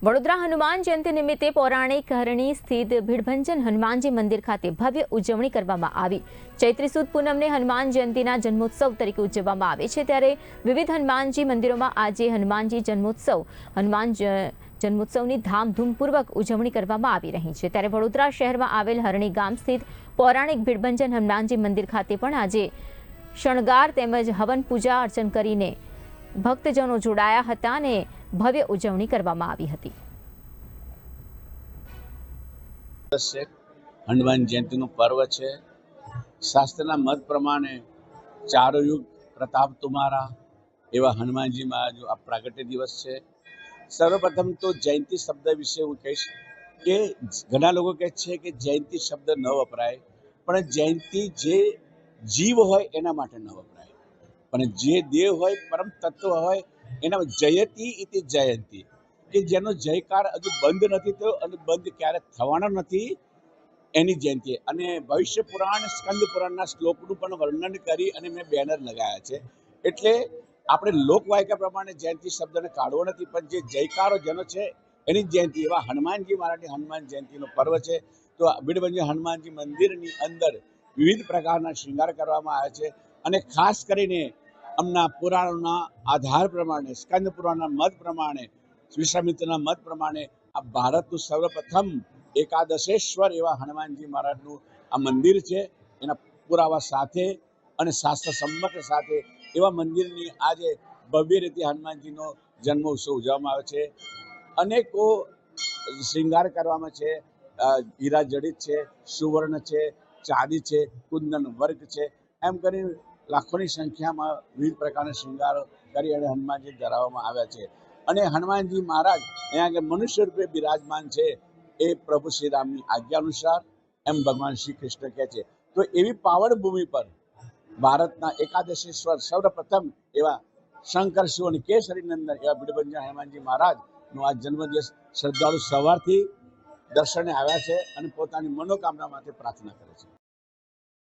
વડોદરા હનુમાન જયંતિ નિમિત્તે પૌરાણિક હરણી સ્થિત ભીડભંજન હનુમાનજી મંદિર ખાતે ભવ્ય ઉજવણી કરવામાં આવી। ચૈત્રી સુદ પૂનમને હનુમાન જયંતિના જન્મોત્સવ તરીકે ઉજવવામાં આવે છે, ત્યારે વિવિધ હનુમાનજી મંદિરોમાં આજે હનુમાનજી જન્મોત્સવની ધામધૂમપૂર્વક ઉજવણી કરવામાં આવી રહી છે। ત્યારે વડોદરા શહેરમાં આવેલ હરણી ગામ સ્થિત પૌરાણિક ભીડભંજન હનુમાનજી મંદિર ખાતે પણ આજે શણગાર તેમજ હવન પૂજા અર્ચન કરીને ભક્તજનો જોડાયા હતા અને ભવ્ય ઉજવણી કરવામાં આવી હતી। હનુમાન જયંતિનું પર્વ છે। શાસ્ત્રના મત પ્રમાણે ચારો યુગ પ્રતાપ તુમારા એવા હનુમાનજી મહારાજનો આ પ્રાગટ્ય દિવસ છે। સર્વપ્રથમ તો જયંતિ શબ્દ વિશે હું કહીશ કે ઘણા લોકો કહે છે કે જયંતિ શબ્દ ન વપરાય, પણ જયંતિ જે જીવ હોય એના માટે ન વપરાય, પણ જે દેવ હોય પરમ તત્વ હોય એના જયતિ ઇતિ જયંતિ, કે જેનો જયકાર હજુ બંધ નથી થયો અને બંધ ક્યારે થવાનો નથી, એની જયંતિ। અને ભવિષ્ય પુરાણ સ્કંદ પુરાણના શ્લોકનું પણ વર્ણન કરી અને મેં બેનર લગાવ્યા છે। એટલે આપણે લોકવાયકા પ્રમાણે જયંતિ શબ્દને કાઢવો નથી, પણ જે જયકારો જેનો છે એની જયંતિ, એવા હનુમાનજી મહારાજની હનુમાન જયંતિનો પર્વ છે। તો ભીડભંજન હનુમાનજી મંદિરની અંદર વિવિધ પ્રકારના શૃંગાર કરવામાં આવે છે અને ખાસ કરીને અમના પુરાણોના આધાર પ્રમાણે, સ્કંદ પુરાણના મત પ્રમાણે, વિશ્વામિત્રના મત પ્રમાણે આ ભારતનું સર્વપ્રથમ એકાદશેશ્વર એવા હનુમાનજી મહારાજનું આ મંદિર છે। એના પુરાવા સાથે અને શાસ્ત્ર સંમત સાથે એવા મંદિરની આજે ભવ્ય રીતે હનુમાનજીનો જન્મોત્સવ ઉજવવામાં આવે છે। અનેકો શૃંગાર કરવામાં છે, હીરા જડિત છે, સુવર્ણ છે, ચાંદી છે, કુંદન વર્ક છે, એમ કરી લાખોની સંખ્યામાં વિવિધ પ્રકારના શૃંગારો કરી અને હનુમાનજી ધરાવવામાં આવ્યા છે। અને હનુમાનજી મહારાજ અહીંયા આગળ મનુષ્ય રૂપે બિરાજમાન છે, એ પ્રભુ શ્રી રામની આજ્ઞા અનુસાર, એમ ભગવાન શ્રી કૃષ્ણ કહે છે। તો એવી પાવન ભૂમિ પર ભારતના એકાદશેશ્વર સર્વપ્રથમ એવા શંકર શિવ અને કેસરી નંદન એવા ભીડભંજન હનુમાનજી મહારાજનો આ જન્મદિવસ શ્રદ્ધાળુ સવારથી દર્શને આવ્યા છે અને પોતાની મનોકામના માટે પ્રાર્થના કરે છે।